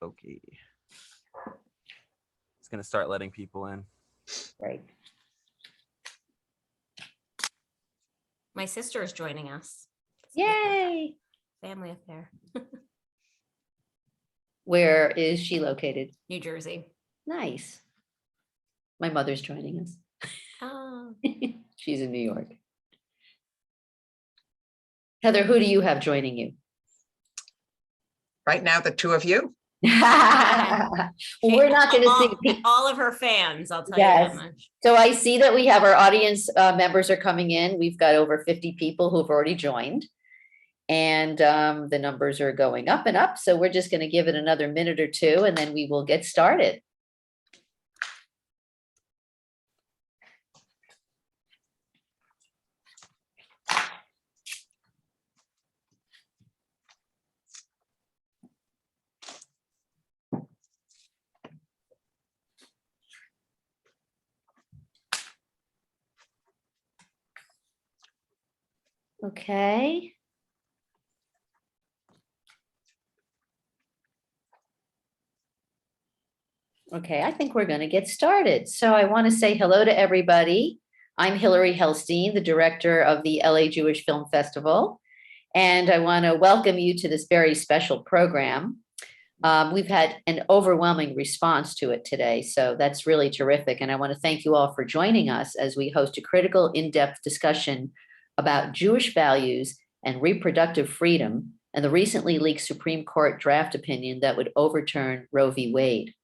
Okay. It's going to start letting people in. Right. My sister is joining us. Yay. Family affair. Where is she located? New Jersey. Nice. My mother's joining us. Oh. She's in New York. Heather, who do you have joining you? Right now, the two of you. Well, we're not going to see all of her fans. I'll tell you Yes. that much. So I see that we have our audience members are coming in. We've got over 50 people who've already joined. And the numbers are going up and up. So we're just going to give it another minute or two and then we will get started. Okay. Okay, I think we're going to get started. So I want to say hello to everybody. I'm Hillary Helstein, the director of the LA Jewish Film Festival, and I want to welcome you to this very special program. We've had an overwhelming response to it today, so that's really terrific. And I want to thank you all for joining us as we host a critical, in-depth discussion about Jewish values and reproductive freedom and the recently leaked Supreme Court draft opinion that would overturn Roe v. Wade.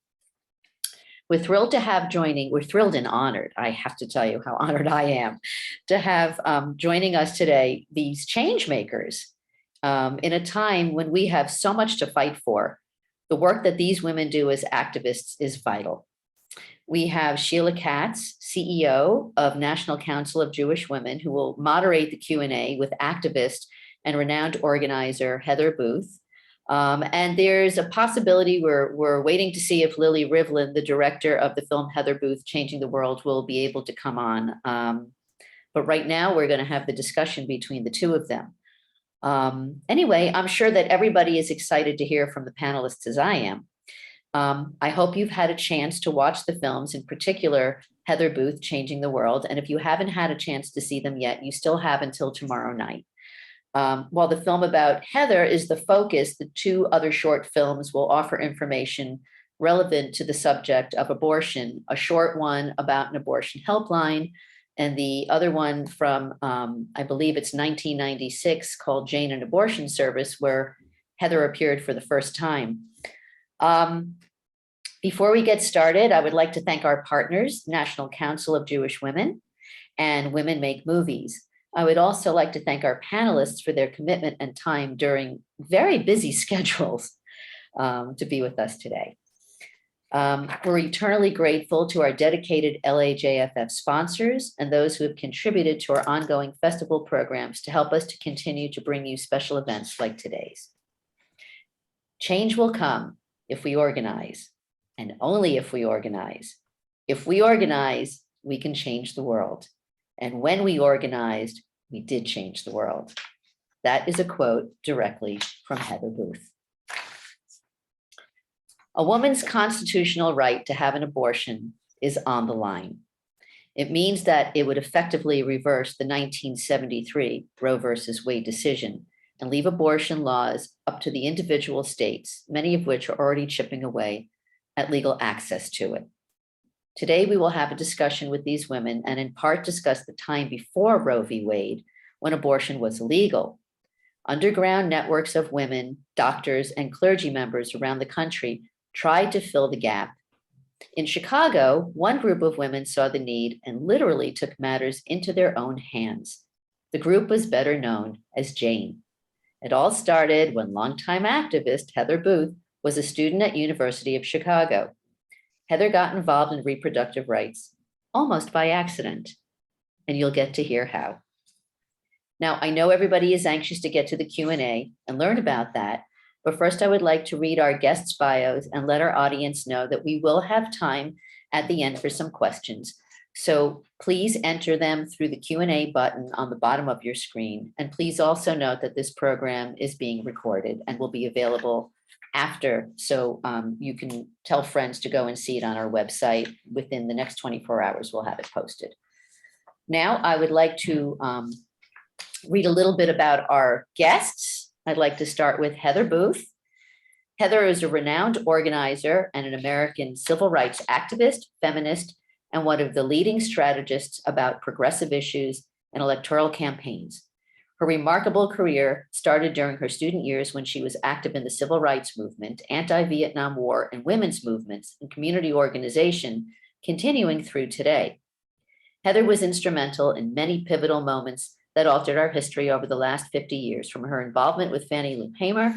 We're thrilled to have joining, we're thrilled and honored. I have to tell you how honored I am to have joining us today, these change makers in a time when we have so much to fight for. The work that these women do as activists is vital. We have Sheila Katz, CEO of National Council of Jewish Women, who will moderate the Q&A with activist and renowned organizer Heather Booth. And there's a possibility we're waiting to see if Lily Rivlin, the director of the film Heather Booth, Changing the World, will be able to come on. But right now we're going to have the discussion between the two of them. Anyway, I'm sure that everybody is excited to hear from the panelists as I am. I hope you've had a chance to watch the films, in particular, Heather Booth, Changing the World. And if you haven't had a chance to see them yet, you still have until tomorrow night. While the film about Heather is the focus, the two other short films will offer information relevant to the subject of abortion, a short one about an abortion helpline, and the other one from, I believe it's 1996, called Jane, an Abortion Service, where Heather appeared for the first time. Before we get started, I would like to thank our partners, National Council of Jewish Women and Women Make Movies. I would also like to thank our panelists for their commitment and time during very busy schedules to be with us today. We're eternally grateful to our dedicated LAJFF sponsors and those who have contributed to our ongoing festival programs to help us to continue to bring you special events like today's. Change will come if we organize, and only if we organize. If we organize, we can change the world. And when we organized, we did change the world. That is a quote directly from Heather Booth. A woman's constitutional right to have an abortion is on the line. It means that it would effectively reverse the 1973 Roe versus Wade decision and leave abortion laws up to the individual states, many of which are already chipping away at legal access to it. Today, we will have a discussion with these women and in part discuss the time before Roe v. Wade, when abortion was illegal. Underground networks of women, doctors, and clergy members around the country tried to fill the gap. In Chicago, one group of women saw the need and literally took matters into their own hands. The group was better known as Jane. It all started when longtime activist Heather Booth was a student at University of Chicago. Heather got involved in reproductive rights almost by accident, and you'll get to hear how. Now, I know everybody is anxious to get to the Q&A and learn about that, but first I would like to read our guests' bios and let our audience know that we will have time at the end for some questions. So please enter them through the Q&A button on the bottom of your screen. And please also note that this program is being recorded and will be available after. So you can tell friends to go and see it on our website. Within the next 24 hours, we'll have it posted. Now, I would like to read a little bit about our guests. I'd like to start with Heather Booth. Heather is a renowned organizer and an American civil rights activist, feminist, and one of the leading strategists about progressive issues and electoral campaigns. Her remarkable career started during her student years when she was active in the civil rights movement, anti-Vietnam War, and women's movements and community organization, continuing through today. Heather was instrumental in many pivotal moments that altered our history over the last 50 years, from her involvement with Fannie Lou Hamer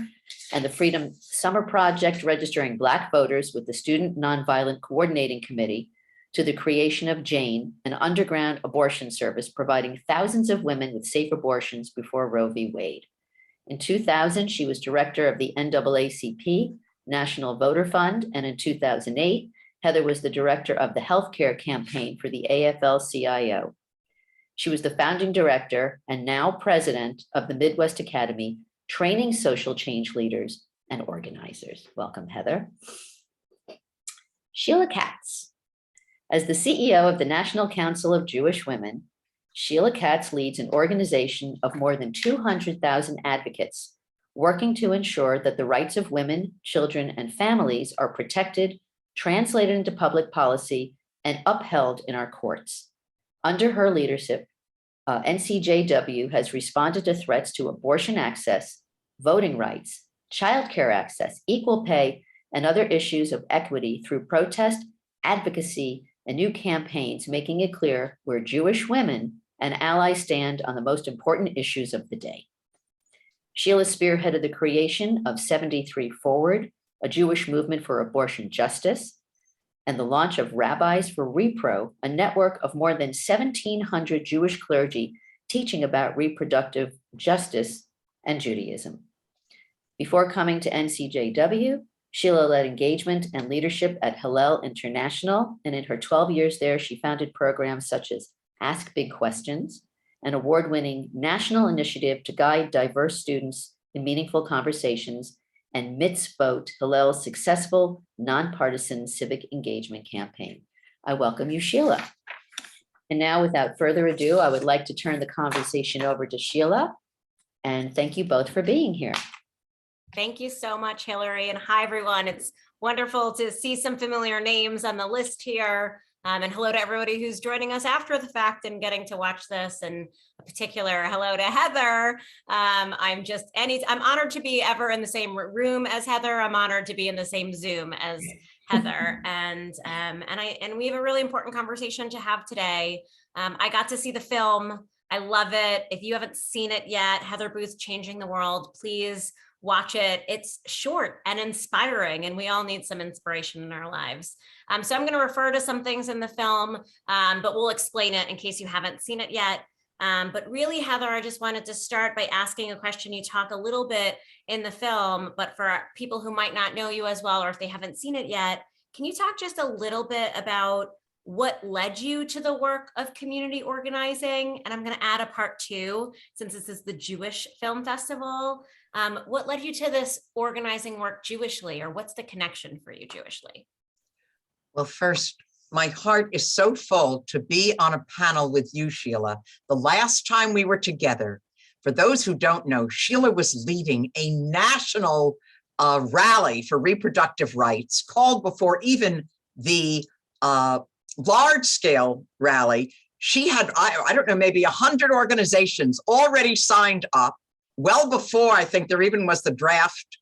and the Freedom Summer Project registering Black voters with the Student Nonviolent Coordinating Committee, to the creation of JANE, an underground abortion service providing thousands of women with safe abortions before Roe v. Wade. In 2000, she was director of the NAACP, National Voter Fund, and in 2008, Heather was the director of the healthcare campaign for the AFL-CIO. She was the founding director and now president of the Midwest Academy, training social change leaders and organizers. Welcome, Heather. Sheila Katz. As the CEO of the National Council of Jewish Women, Sheila Katz leads an organization of more than 200,000 advocates working to ensure that the rights of women, children, and families are protected, translated into public policy, and upheld in our courts. Under her leadership, NCJW has responded to threats to abortion access, voting rights, childcare access, equal pay, and other issues of equity through protest, advocacy, and new campaigns, making it clear where Jewish women and allies stand on the most important issues of the day. Sheila spearheaded the creation of 73 Forward, a Jewish movement for abortion justice, and the launch of Rabbis for Repro, a network of more than 1,700 Jewish clergy teaching about reproductive justice and Judaism. Before coming to NCJW, Sheila led engagement and leadership at Hillel International, and in her 12 years there, she founded programs such as Ask Big Questions, an award-winning national initiative to guide diverse students in meaningful conversations, and Mitzvot, Hillel's successful nonpartisan civic engagement campaign. I welcome you, Sheila. And now, without further ado, I would like to turn the conversation over to Sheila, and thank you both for being here. Thank you so much, Hillary. And hi, everyone. It's wonderful to see some familiar names on the list here. And hello to everybody who's joining us after the fact and getting to watch this. And a particular hello to Heather. I'm honored to be ever in the same room as Heather. I'm honored to be in the same Zoom as Heather. And we have a really important conversation to have today. I got to see the film. I love it. If you haven't seen it yet, Heather Booth, Changing the World, please watch it. It's short and inspiring, and we all need some inspiration in our lives. So I'm going to refer to some things in the film, but we'll explain it in case you haven't seen it yet. But really, Heather, I just wanted to start by asking a question. You talk a little bit in the film, but for people who might not know you as well, or if they haven't seen it yet, can you talk just a little bit about what led you to the work of community organizing? And I'm going to add a part two, since this is the Jewish Film Festival. What led you to this organizing work Jewishly, or what's the connection for you Jewishly? Well, first, my heart is so full to be on a panel with you, Sheila. The last time we were together, for those who don't know, Sheila was leading a national rally for reproductive rights, called before even the large-scale rally. She had, I don't know, maybe 100 organizations already signed up, well before I think there even was the draft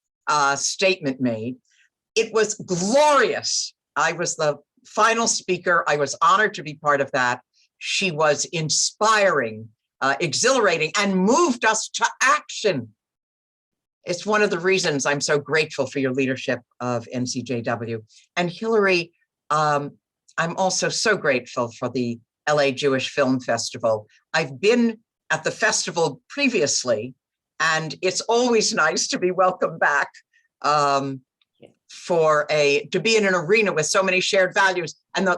statement made. It was glorious. I was the final speaker. I was honored to be part of that. She was inspiring, exhilarating, and moved us to action. It's one of the reasons I'm so grateful for your leadership of NCJW. And Hillary, I'm also so grateful for the LA Jewish Film Festival. I've been at the festival previously, and it's always nice to be welcomed back. to be in an arena with so many shared values. And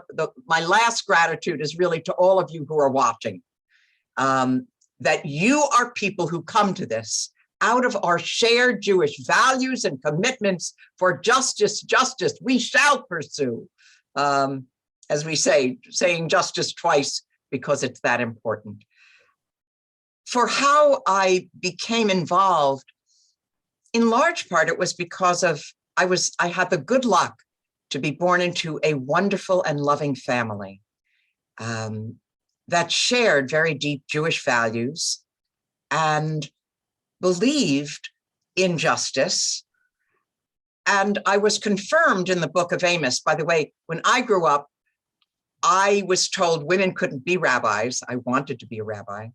my last gratitude is really to all of you who are watching, that you are people who come to this out of our shared Jewish values and commitments for justice we shall pursue. As we say, saying justice twice because it's that important. For how I became involved, in large part, it was because of, I had the good luck to be born into a wonderful and loving family that shared very deep Jewish values and believed in justice. And I was confirmed in the book of Amos. By the way, when I grew up, I was told women couldn't be rabbis. I wanted to be a rabbi,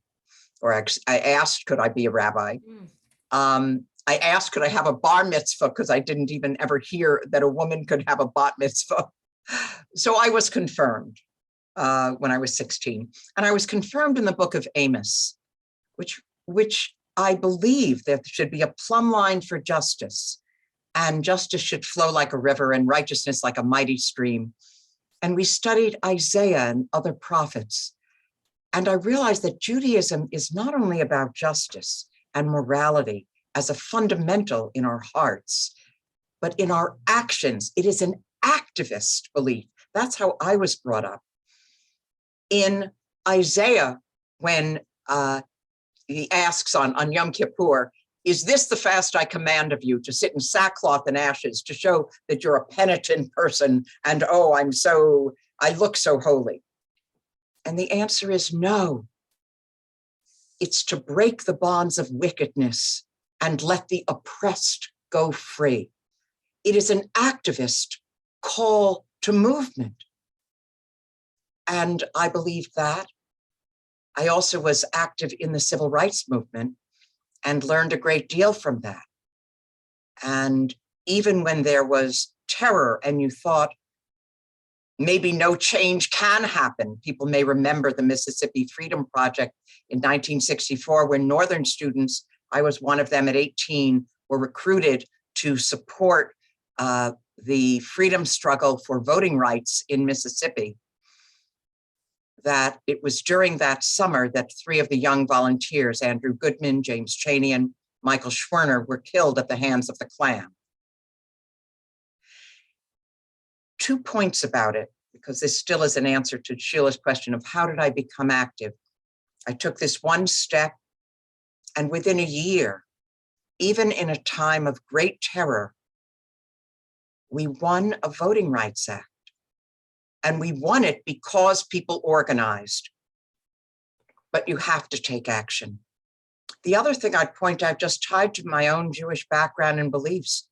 or I asked, could I be a rabbi? I asked, could I have a bar mitzvah? Because I didn't even ever hear that a woman could have a bat mitzvah. So I was confirmed when I was 16. And I was confirmed in the book of Amos, which I believe there should be a plumb line for justice, and justice should flow like a river and righteousness like a mighty stream. And we studied Isaiah and other prophets. And I realized that Judaism is not only about justice and morality as a fundamental in our hearts, but in our actions. It is an activist belief. That's how I was brought up. In Isaiah, when he asks on Yom Kippur, is this the fast I command of you, to sit in sackcloth and ashes, to show that you're a penitent person and, oh, I look so holy? And the answer is no. It's to break the bonds of wickedness and let the oppressed go free. It is an activist call to movement. And I believed that. I also was active in the civil rights movement and learned a great deal from that. And even when there was terror and you thought maybe no change can happen, people may remember the Mississippi Freedom Project in 1964, when Northern students, I was one of them at 18, were recruited to support the freedom struggle for voting rights in Mississippi. That it was during that summer that 3 of the young volunteers, Andrew Goodman, James Chaney, and Michael Schwerner, were killed at the hands of the Klan. 2 points about it, because this still is an answer to Sheila's question of how did I become active? I took this one step, and within a year, even in a time of great terror, we won a Voting Rights Act. And we won it because people organized. But you have to take action. The other thing I'd point out, just tied to my own Jewish background and beliefs,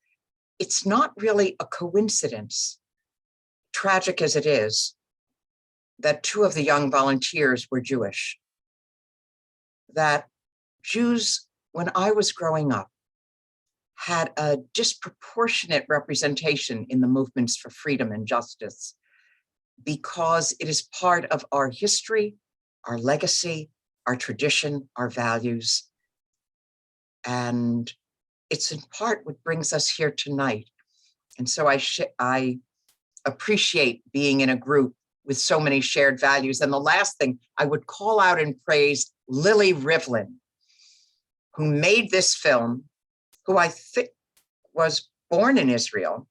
it's not really a coincidence, tragic as it is, that 2 of the young volunteers were Jewish. That Jews, when I was growing up, had a disproportionate representation in the movements for freedom and justice, because it is part of our history, our legacy, our tradition, our values. And it's in part what brings us here tonight. And so I appreciate being in a group with so many shared values. And the last thing, I would call out and praise Lily Rivlin, who made this film, who I think was born in Israel.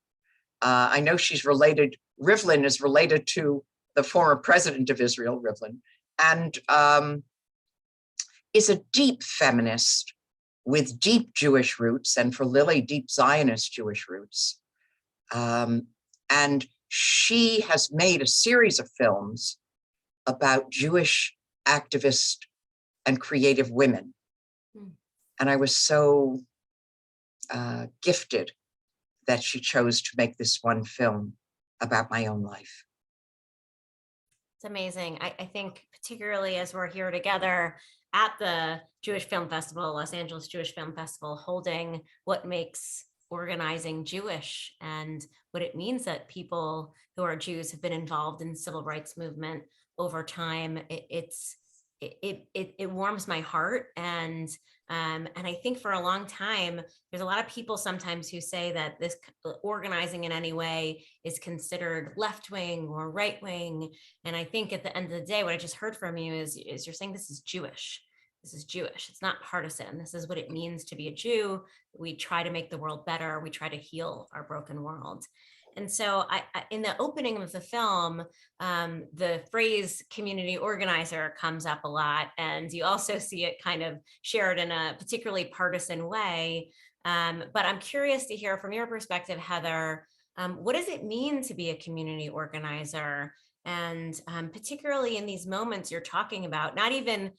I know she's related, Rivlin is related to the former president of Israel, Rivlin, and is a deep feminist with deep Jewish roots, and for Lily, deep Zionist Jewish roots. And she has made a series of films about Jewish activist and creative women. And I was so gifted that she chose to make this one film about my own life. It's amazing. I think particularly as we're here together at the Jewish Film Festival, Los Angeles Jewish Film Festival, holding what makes organizing Jewish and what it means that people who are Jews have been involved in civil rights movement over time. It warms my heart, and And I think for a long time, there's a lot of people sometimes who say that this organizing in any way is considered left-wing or right-wing. And I think at the end of the day, what I just heard from you is you're saying this is Jewish. This is Jewish. It's not partisan. This is what it means to be a Jew. We try to make the world better. We try to heal our broken world. And so in the opening of the film, the phrase community organizer comes up a lot. And you also see it kind of shared in a particularly partisan way. But I'm curious to hear from your perspective, Heather, what does it mean to be a community organizer? And particularly in these moments you're talking about, not even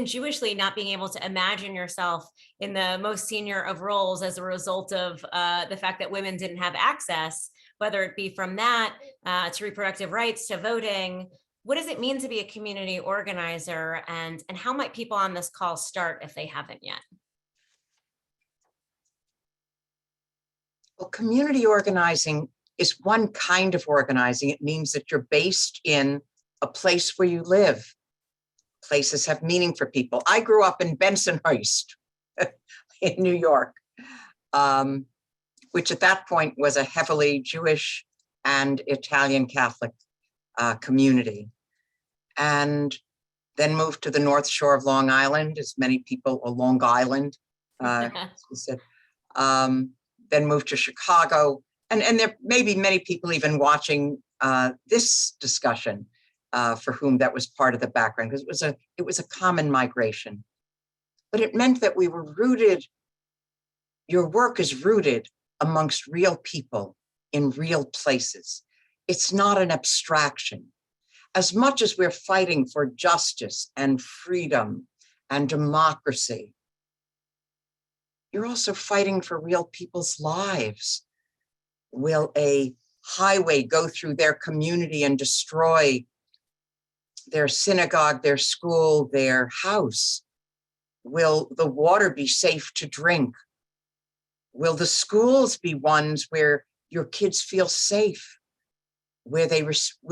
Jewishly, not being able to imagine yourself in the most senior of roles as a result of the fact that women didn't have access, whether it be from that to reproductive rights to voting. What does it mean to be a community organizer, and how might people on this call start if they haven't yet? Well, community organizing is one kind of organizing. It means that you're based in a place where you live. Places have meaning for people. I grew up in Bensonhurst in New York, which at that point was a heavily Jewish and Italian Catholic community. And then moved to the North Shore of Long Island, as many people, or Long Island, as we said. Then moved to Chicago. And there may be many people even watching this discussion for whom that was part of the background, because it was a common migration. But it meant that we were rooted, your work is rooted amongst real people in real places. It's not an abstraction. As much as we're fighting for justice and freedom and democracy, you're also fighting for real people's lives. Will a highway go through their community and destroy their synagogue, their school, their house? Will the water be safe to drink? Will the schools be ones where your kids feel safe, where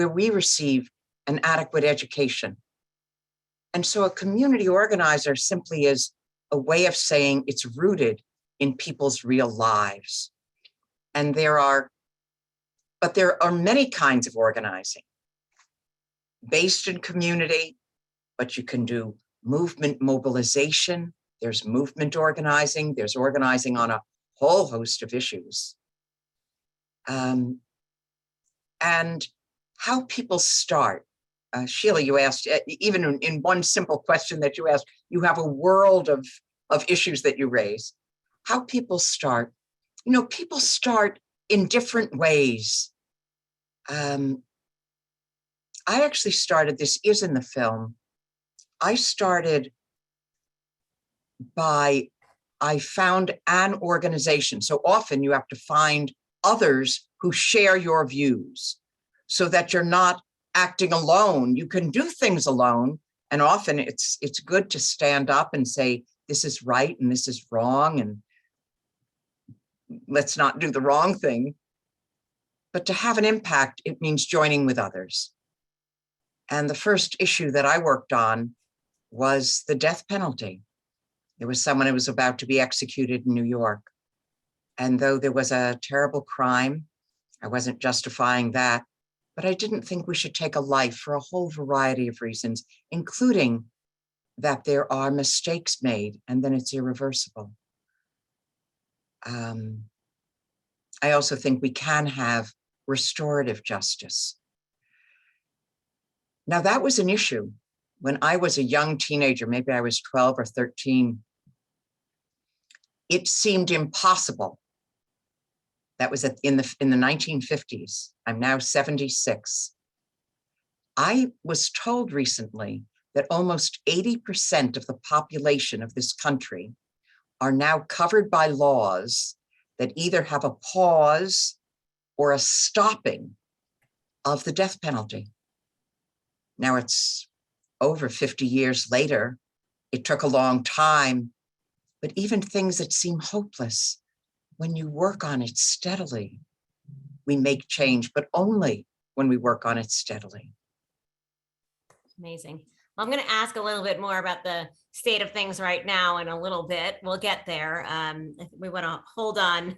we receive an adequate education? And so a community organizer simply is a way of saying it's rooted in people's real lives. And there are many kinds of organizing based in community, but you can do movement mobilization. There's movement organizing. There's organizing on a whole host of issues. And how people start. Sheila, you asked, even in one simple question that you asked, you have a world of issues that you raise. How people start. You know, people start in different ways. I actually started, this is in the film, I started by, I found an organization. So often you have to find others who share your views so that you're not acting alone. You can do things alone. And often it's good to stand up and say, this is right and this is wrong, and let's not do the wrong thing. But to have an impact, it means joining with others. And the first issue that I worked on was the death penalty. There was someone who was about to be executed in New York. And though there was a terrible crime, I wasn't justifying that, but I didn't think we should take a life for a whole variety of reasons, including that there are mistakes made and then it's irreversible. I also think we can have restorative justice. Now, that was an issue when I was a young teenager, maybe I was 12 or 13. It seemed impossible. That was in the 1950s. I'm now 76. I was told recently that almost 80% of the population of this country are now covered by laws that either have a pause or a stopping of the death penalty. Now it's over 50 years later. It took a long time, but even things that seem hopeless, when you work on it steadily, we make change, but only when we work on it steadily. Amazing. Well, I'm going to ask a little bit more about the state of things right now in a little bit. We'll get there. We want to hold on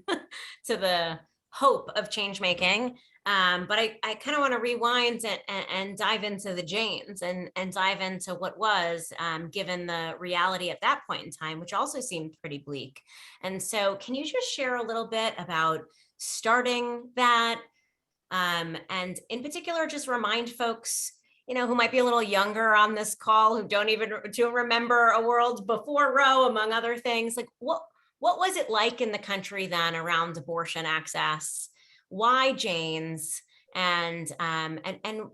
to the hope of change making. But I kind of want to rewind and dive into the Janes and dive into what was, given the reality at that point in time, which also seemed pretty bleak. And so can you just share a little bit about starting that? And in particular, just remind folks, who might be a little younger on this call, who don't remember a world before Roe, among other things, like what was it like in the country then around abortion access? Why Janes? And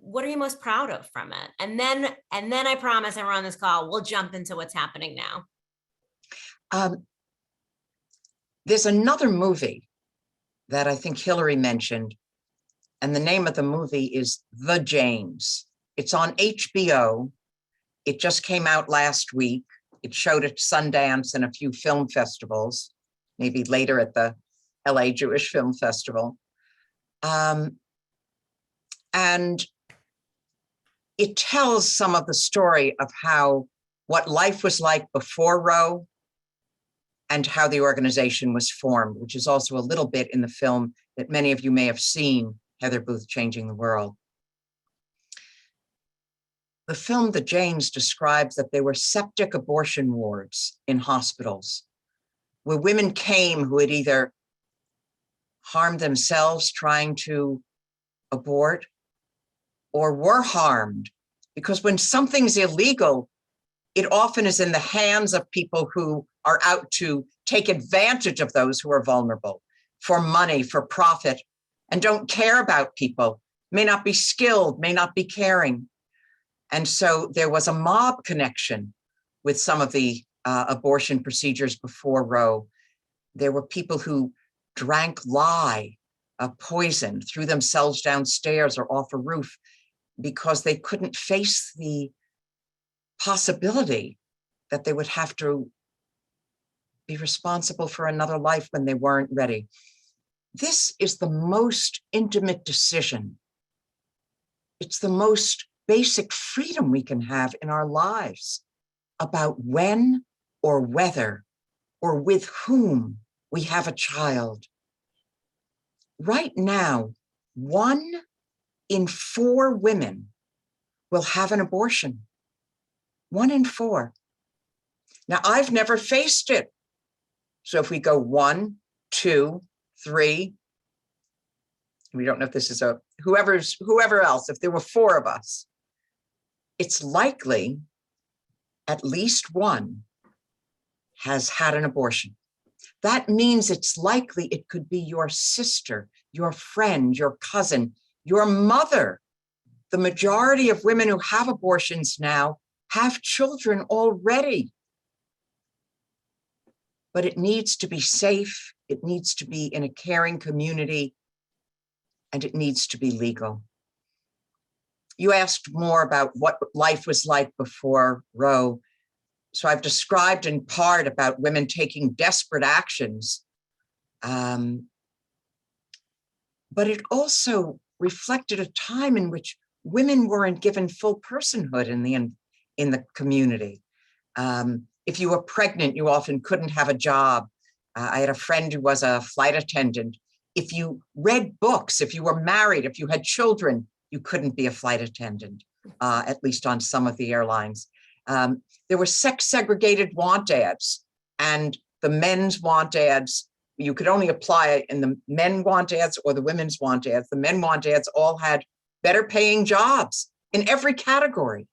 what are you most proud of from it? And then I promise everyone on this call, we'll jump into what's happening now. There's another movie that I think Hillary mentioned, and the name of the movie is The Janes. It's on HBO. It just came out last week. It showed at Sundance and a few film festivals, maybe later at the LA Jewish Film Festival. And it tells some of the story of what life was like before Roe and how the organization was formed, which is also a little bit in the film that many of you may have seen, Heather Booth Changing the World. The film The Janes describes that there were septic abortion wards in hospitals where women came who had either harmed themselves trying to abort or were harmed, because when something's illegal, it often is in the hands of people who are out to take advantage of those who are vulnerable for money, for profit, and don't care about people, may not be skilled, may not be caring. And so there was a mob connection with some of the abortion procedures before Roe. There were people who drank lye, poison, threw themselves downstairs or off a roof because they couldn't face the possibility that they would have to be responsible for another life when they weren't ready. This is the most intimate decision. It's the most basic freedom we can have in our lives about when or whether or with whom we have a child. Right now, 1 in 4 women will have an abortion. 1 in 4. Now, I've never faced it. So if we go 1, 2, 3, we don't know if this is whoever else, if there were 4 of us, it's likely at least 1 has had an abortion. That means it's likely it could be your sister, your friend, your cousin, your mother. The majority of women who have abortions now have children already. But it needs to be safe, it needs to be in a caring community, and it needs to be legal. You asked more about what life was like before Roe. So I've described in part about women taking desperate actions. But it also reflected a time in which women weren't given full personhood in the community. If you were pregnant, you often couldn't have a job. I had a friend who was a flight attendant. If you read books, if you were married, if you had children, you couldn't be a flight attendant, at least on some of the airlines. There were sex-segregated want ads, and the men's want ads, you could only apply in the men want ads or the women's want ads. The men want ads all had better paying jobs in every category,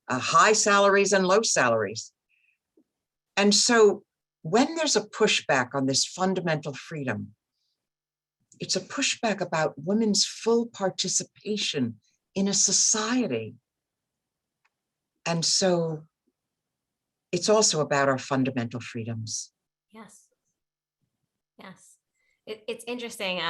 high salaries and low salaries. And so when there's a pushback on this fundamental freedom, it's a pushback about women's full participation in a society. And so it's also about our fundamental freedoms. Yes. Yes. It's interesting.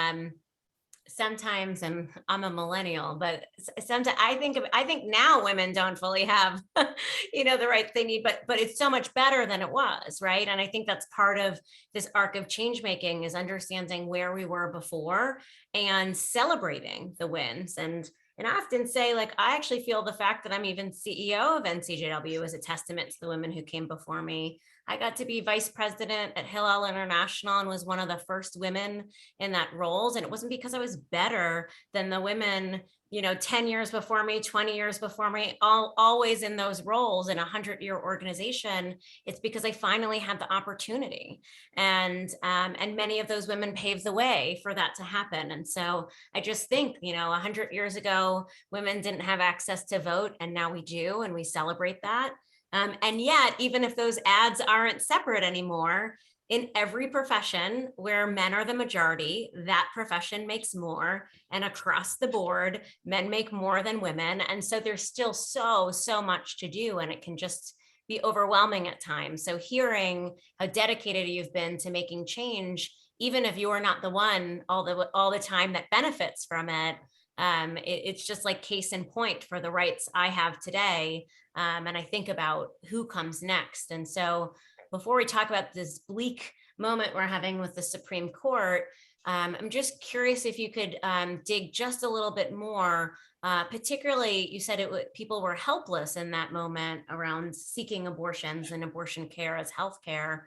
Sometimes, and I'm a millennial, but sometimes I think now women don't fully have, the rights they need, but it's so much better than it was, right? And I think that's part of this arc of change making, is understanding where we were before and celebrating the wins. And And I often say, like, I actually feel the fact that I'm even CEO of NCJW is a testament to the women who came before me. I got to be vice president at Hillel International and was one of the first women in that roles. And it wasn't because I was better than the women, 10 years before me, 20 years before me, always in those roles in a 100-year organization. It's because I finally had the opportunity. And many of those women paved the way for that to happen. And so I just think, 100 years ago, women didn't have access to vote, and now we do, and we celebrate that. And yet, even if those ads aren't separate anymore, in every profession where men are the majority, that profession makes more. And across the board, men make more than women. And so there's still so much to do, and it can just be overwhelming at times. So hearing how dedicated you've been to making change, even if you are not the one all the time that benefits from it, it's just like case in point for the rights I have today. And I think about who comes next. And so before we talk about this bleak moment we're having with the Supreme Court, I'm just curious if you could dig just a little bit more. Particularly, you said people were helpless in that moment around seeking abortions and abortion care as healthcare.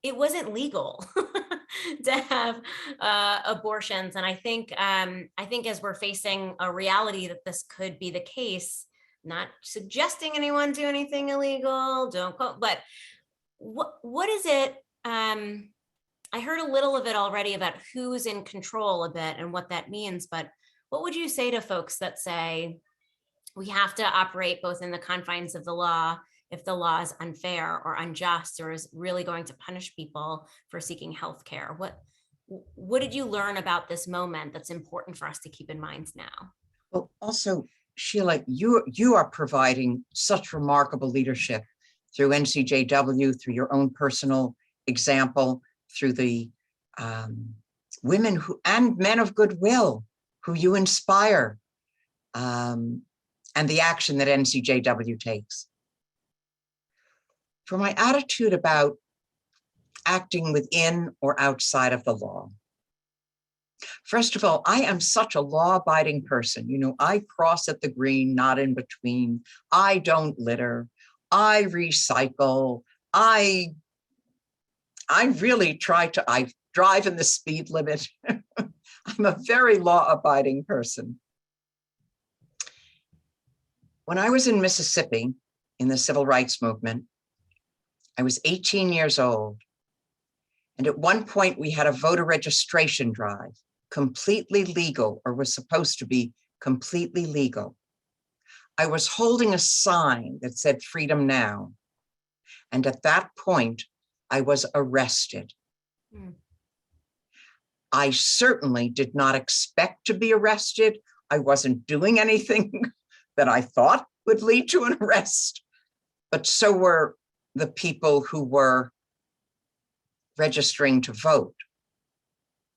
It wasn't legal to have abortions, and I think as we're facing a reality that this could be the case, not suggesting anyone do anything illegal, don't quote, but what is it? I heard a little of it already about who's in control a bit and what that means, but what would you say to folks that say we have to operate both in the confines of the law if the law is unfair or unjust or is really going to punish people for seeking health care? What did you learn about this moment that's important for us to keep in mind now? Well, also, Sheila, you are providing such remarkable leadership through NCJW, through your own personal example, through the women and men of goodwill who you inspire, and the action that NCJW takes. For my attitude about acting within or outside of the law, first of all, I am such a law-abiding person. I cross at the green, not in between. I don't litter. I recycle. I really I drive in the speed limit. I'm a very law-abiding person. When I was in Mississippi in the civil rights movement, I was 18 years old. And at one point we had a voter registration drive, completely legal, or was supposed to be completely legal. I was holding a sign that said "Freedom Now." And at that point, I was arrested. I certainly did not expect to be arrested. I wasn't doing anything that I thought would lead to an arrest, but so were the people who were registering to vote.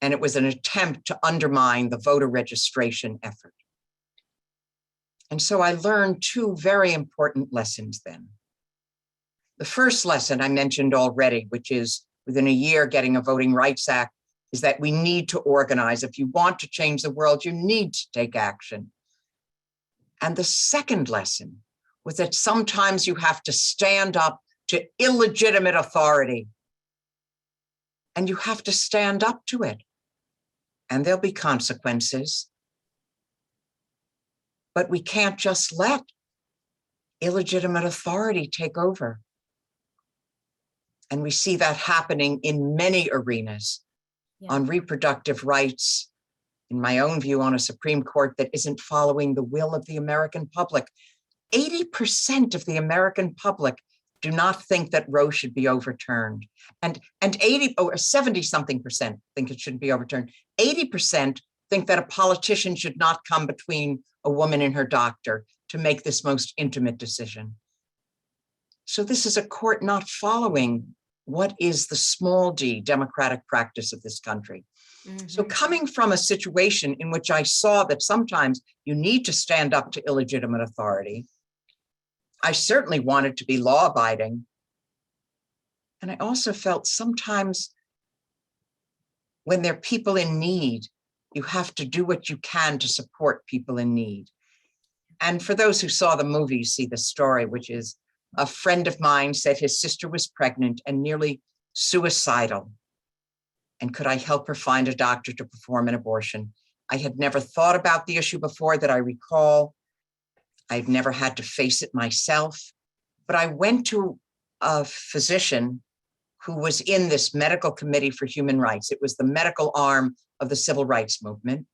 And it was an attempt to undermine the voter registration effort. And so I learned two very important lessons then. The first lesson I mentioned already, which is within a year getting a Voting Rights Act, is that we need to organize. If you want to change the world, you need to take action. And the second lesson was that sometimes you have to stand up to illegitimate authority. And you have to stand up to it. And there'll be consequences. But we can't just let illegitimate authority take over. And we see that happening in many arenas, on reproductive rights, in my own view, on a Supreme Court that isn't following the will of the American public. 80% of the American public do not think that Roe should be overturned. And 70-something% think it shouldn't be overturned. 80% think that a politician should not come between a woman and her doctor to make this most intimate decision. So this is a court not following what is the small d democratic practice of this country. So coming from a situation in which I saw that sometimes you need to stand up to illegitimate authority, I certainly wanted to be law-abiding. And I also felt sometimes when there are people in need, You have to do what you can to support people in need. And for those who saw the movie, see the story, which is a friend of mine said his sister was pregnant and nearly suicidal. And could I help her find a doctor to perform an abortion? I had never thought about the issue before that I recall. I've never had to face it myself, but I went to a physician who was in this medical committee for human rights. It was the medical arm of the civil rights movement.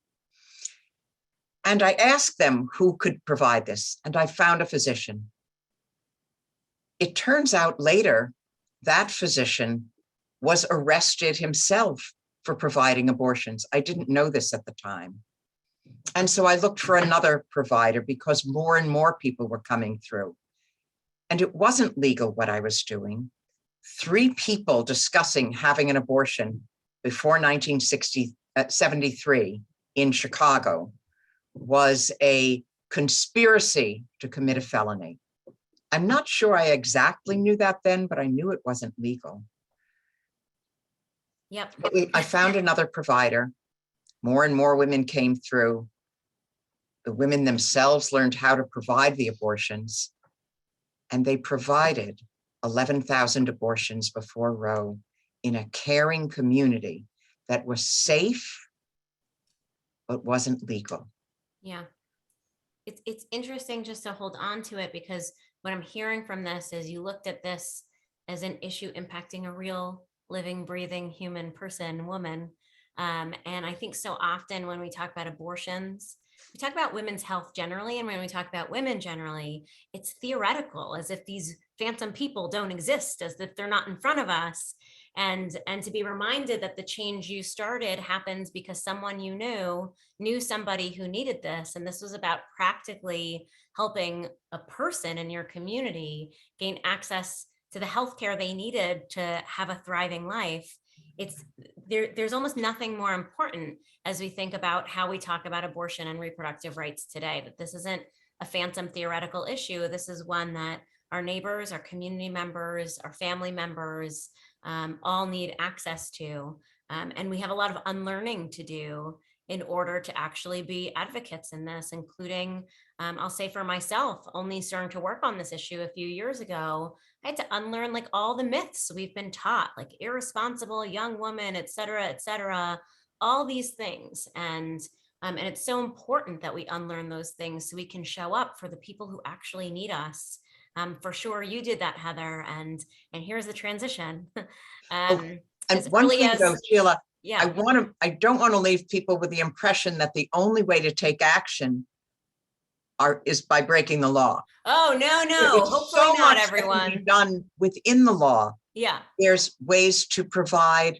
And I asked them who could provide this, and I found a physician. It turns out later that physician was arrested himself for providing abortions. I didn't know this at the time. And so I looked for another provider because more and more people were coming through. And it wasn't legal what I was doing. 3 people discussing having an abortion before 1973 in Chicago was a conspiracy to commit a felony. I'm not sure I exactly knew that then, but I knew it wasn't legal. Yep. I found another provider. More and more women came through. The women themselves learned how to provide the abortions, and they provided 11,000 abortions before Roe in a caring community that was safe, but wasn't legal. Yeah. It's interesting just to hold on to it, because what I'm hearing from this is you looked at this as an issue impacting a real living, breathing human person, woman. And I think so often when we talk about abortions, we talk about women's health generally. And when we talk about women generally, it's theoretical, as if these phantom people don't exist, as if they're not in front of us. And to be reminded that the change you started happens because someone you knew somebody who needed this. And this was about practically helping a person in your community gain access to the healthcare they needed to have a thriving life. There's almost nothing more important as we think about how we talk about abortion and reproductive rights today, that this isn't a phantom theoretical issue. This is one that our neighbors, our community members, our family members all need access to. And we have a lot of unlearning to do in order to actually be advocates in this, including, I'll say for myself, only starting to work on this issue a few years ago, I had to unlearn like all the myths we've been taught, like irresponsible young woman, et cetera, all these things. And it's so important that we unlearn those things so we can show up for the people who actually need us. For sure, you did that, Heather, and here's the transition. And one thing though, Sheila, yeah, I don't want to leave people with the impression that the only way to take action is by breaking the law. Oh, no, It's hopefully so not, much everyone. that can be done within the law. Yeah. There's ways to provide.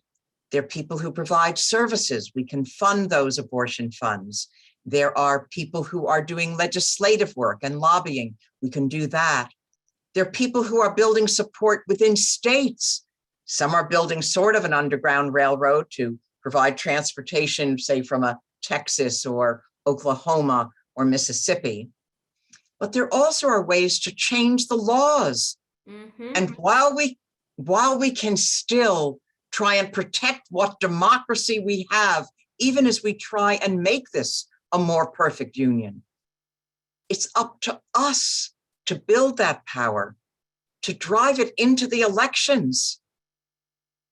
There are people who provide services. We can fund those abortion funds. There are people who are doing legislative work and lobbying. We can do that. There are people who are building support within states. Some are building sort of an underground railroad to provide transportation, say from a Texas or Oklahoma or Mississippi. But there also are ways to change the laws. Mm-hmm. And while we can still try and protect what democracy we have, even as we try and make this a more perfect union, it's up to us to build that power, to drive it into the elections.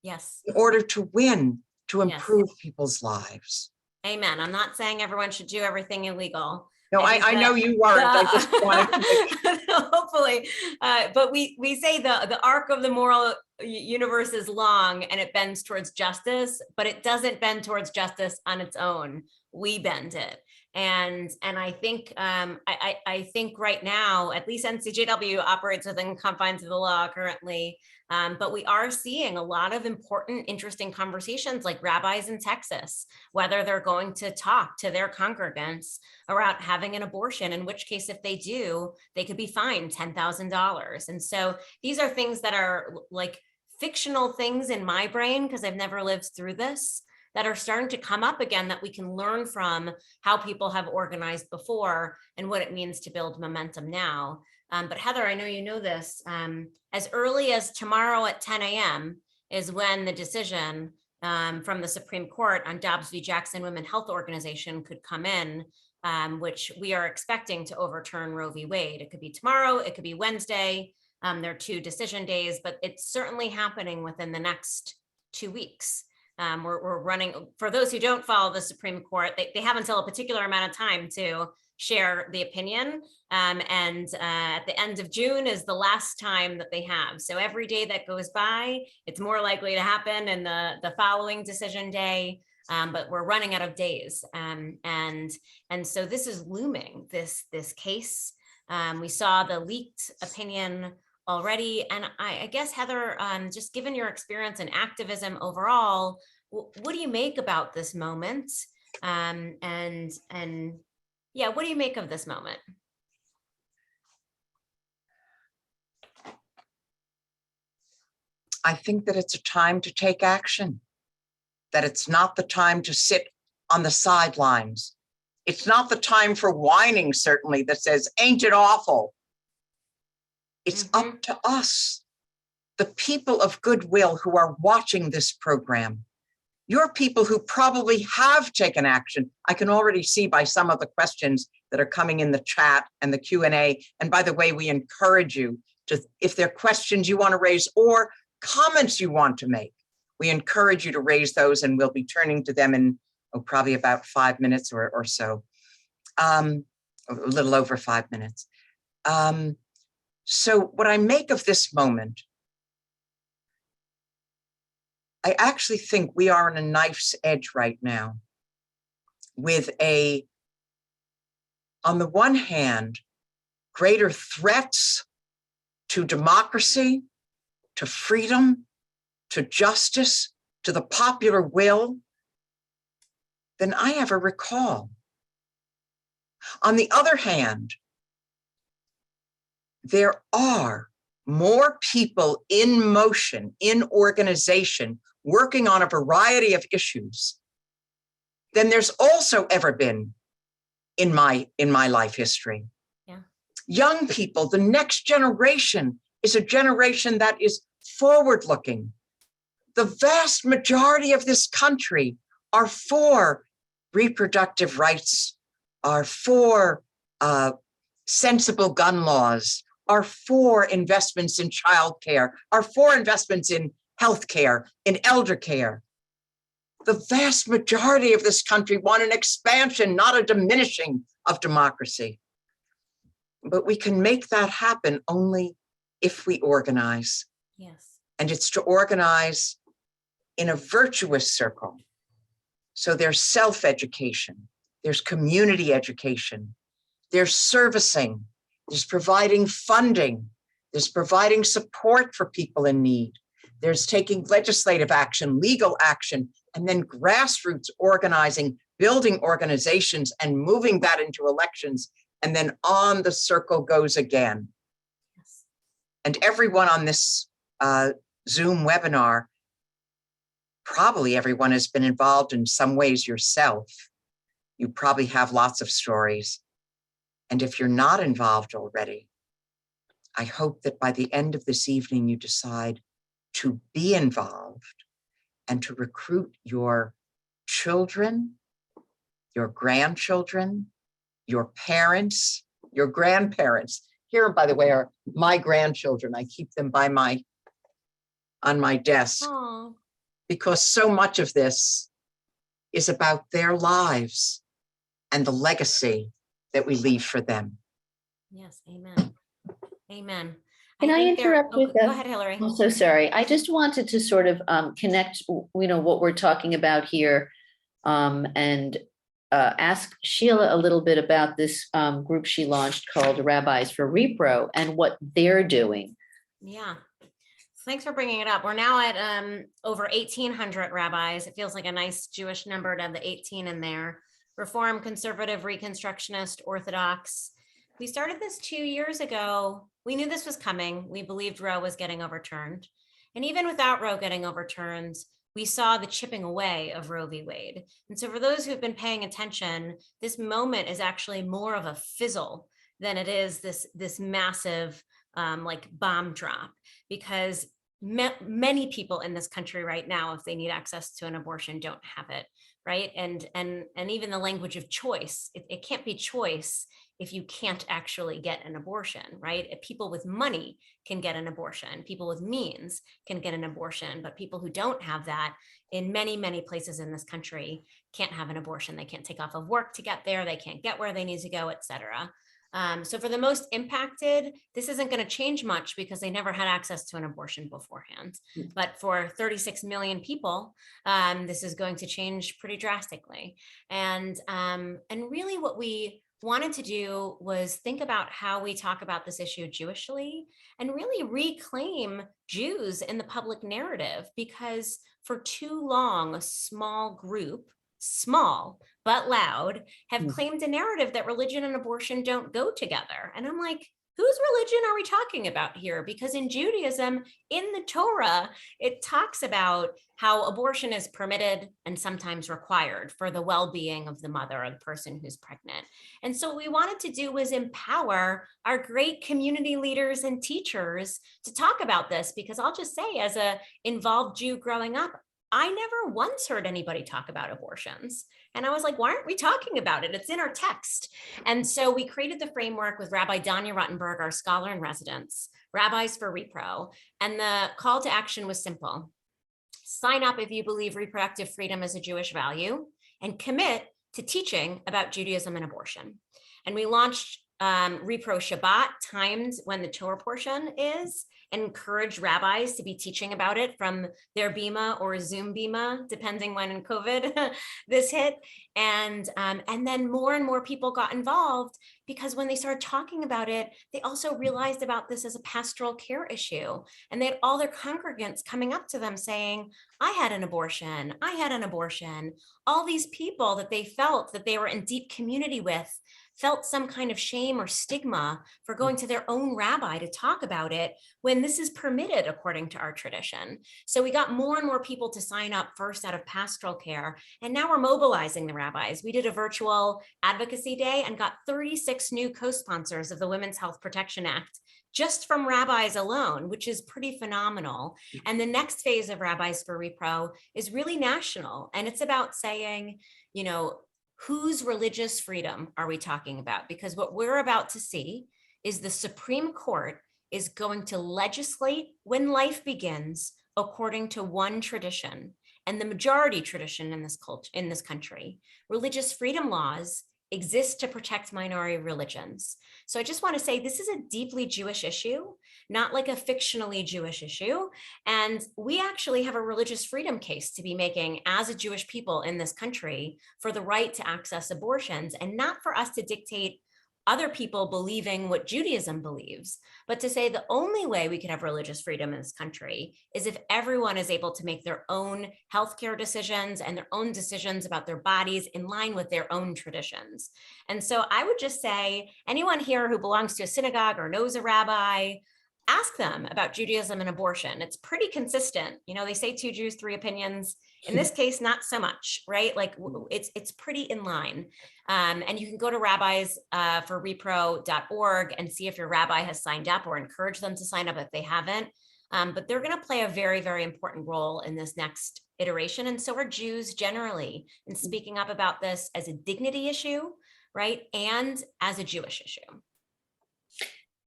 Yes. In order to win, to improve people's lives. Amen. I'm not saying everyone should do everything illegal. No, I know you weren't. I just wanted to hopefully, but we say the arc of the moral universe is long and it bends towards justice, but it doesn't bend towards justice on its own. We bend it. And I think I think right now, at least NCJW operates within confines of the law currently, but we are seeing a lot of important, interesting conversations, like rabbis in Texas, whether they're going to talk to their congregants about having an abortion, in which case, if they do, they could be fined $10,000. And so these are things that are like fictional things in my brain, because I've never lived through this, that are starting to come up again, that we can learn from how people have organized before and what it means to build momentum now. But Heather, I know you know this, as early as tomorrow at 10 a.m. is when the decision from the Supreme Court on Dobbs v. Jackson Women Health Organization could come in, which we are expecting to overturn Roe v. Wade. It could be tomorrow, it could be Wednesday. There are 2 decision days, but it's certainly happening within the next 2 weeks. We're running, for those who don't follow the Supreme Court, they have until a particular amount of time to share the opinion. At the end of June is the last time that they have. So every day that goes by, it's more likely to happen in the following decision day. But we're running out of days. And so this is looming, this case. We saw the leaked opinion already. And I guess, Heather, just given your experience in activism overall, what do you make about this moment? Yeah, what do you make of this moment? I think that it's a time to take action, that it's not the time to sit on the sidelines. It's not the time for whining, certainly, that says, ain't it awful? It's up to us, the people of goodwill who are watching this program. You're people who probably have taken action. I can already see by some of the questions that are coming in the chat and the Q&A. And by the way, we encourage you to, if there are questions you want to raise or comments you want to make, we encourage you to raise those, and we'll be turning to them in probably about 5 minutes or so, a little over 5 minutes. So what I make of this moment, I actually think we are on a knife's edge right now with on the one hand, greater threats to democracy, to freedom, to justice, to the popular will than I ever recall. On the other hand, there are more people in motion, in organization, working on a variety of issues than there's also ever been in my life history. Yeah. Young people, the next generation is a generation that is forward-looking. The vast majority of this country are for reproductive rights, are for sensible gun laws, are for investments in childcare, are for investments in healthcare, in elder care. The vast majority of this country want an expansion, not a diminishing of democracy. But we can make that happen only if we organize. Yes. And it's to organize in a virtuous circle. So there's self-education, there's community education, there's servicing, there's providing funding, there's providing support for people in need, there's taking legislative action, legal action, and then grassroots organizing, building organizations and moving that into elections. And then on the circle goes again. Yes. And everyone on this Zoom webinar, probably everyone has been involved in some ways yourself. You probably have lots of stories. And if you're not involved already, I hope that by the end of this evening, you decide to be involved and to recruit your children, your grandchildren, your parents, your grandparents. Here, by the way, are my grandchildren. I keep them by on my desk. Aww. Because so much of this is about their lives and the legacy that we leave for them. Yes, amen. Amen. Can I interrupt with go ahead, Hillary. I'm so sorry. I just wanted to sort of connect, what we're talking about here, and ask Sheila a little bit about this group she launched called Rabbis for Repro and what they're doing. Yeah. Thanks for bringing it up. We're now at over 1,800 rabbis. It feels like a nice Jewish number to have the 18 in there. Reform, conservative, Reconstructionist, Orthodox. We started this 2 years ago. We knew this was coming. We believed Roe was getting overturned. And even without Roe getting overturned, we saw the chipping away of Roe v. Wade. And so for those who've been paying attention, this moment is actually more of a fizzle than it is this massive like bomb drop, because many people in this country right now, if they need access to an abortion, don't have it, right? And even the language of choice, it can't be choice if you can't actually get an abortion, right? If people with money can get an abortion, people with means can get an abortion, but people who don't have that in many, many places in this country can't have an abortion. They can't take off of work to get there. They can't get where they need to go, et cetera. So for the most impacted, this isn't going to change much because they never had access to an abortion beforehand. But for 36 million people, this is going to change pretty drastically. And really what we wanted to do was think about how we talk about this issue Jewishly and really reclaim Jews in the public narrative, because for too long, a small group, small but loud, have claimed a narrative that religion and abortion don't go together. And I'm like, whose religion are we talking about here? Because in Judaism, in the Torah, it talks about how abortion is permitted and sometimes required for the well-being of the mother or the person who's pregnant. And so what we wanted to do was empower our great community leaders and teachers to talk about this, because I'll just say, as a involved Jew growing up, I never once heard anybody talk about abortions. And I was like, why aren't we talking about it? It's in our text. And so we created the framework with Rabbi Danya Rottenberg, our scholar in residence, Rabbis for Repro. And the call to action was simple. Sign up if you believe reproductive freedom is a Jewish value, and commit to teaching about Judaism and abortion. And we launched Repro Shabbat, timed when the Torah portion is, and encourage rabbis to be teaching about it from their Bima or Zoom Bima, depending when in COVID this hit. And then more and more people got involved, because when they started talking about it, they also realized about this as a pastoral care issue. And they had all their congregants coming up to them saying, I had an abortion, I had an abortion. All these people that they felt that they were in deep community with felt some kind of shame or stigma for going to their own rabbi to talk about it, when this is permitted according to our tradition. So we got more and more people to sign up, first out of pastoral care, and now we're mobilizing the rabbis. We did a virtual advocacy day and got 36 new co-sponsors of the Women's Health Protection Act just from rabbis alone, which is pretty phenomenal. And the next phase of Rabbis for Repro is really national, and it's about saying, you know, whose religious freedom are we talking about? Because what we're about to see is the Supreme Court is going to legislate when life begins according to one tradition, and the majority tradition in this culture, in this country. Religious freedom laws exist to protect minority religions. So I just want to say this is a deeply Jewish issue, not like a fictionally Jewish issue. And we actually have a religious freedom case to be making as a Jewish people in this country for the right to access abortions, and not for us to dictate other people believing what Judaism believes, but to say the only way we could have religious freedom in this country is if everyone is able to make their own healthcare decisions and their own decisions about their bodies in line with their own traditions. And so I would just say, anyone here who belongs to a synagogue or knows a rabbi, ask them about Judaism and abortion. It's pretty consistent. You know, they say 2 Jews, 3 opinions. In this case, not so much, right? Like it's pretty in line. And you can go to rabbis.for-repro.org and see if your rabbi has signed up, or encourage them to sign up if they haven't. But they're going to play a very, very important role in this next iteration. And so are Jews generally in speaking up about this as a dignity issue, right? And as a Jewish issue.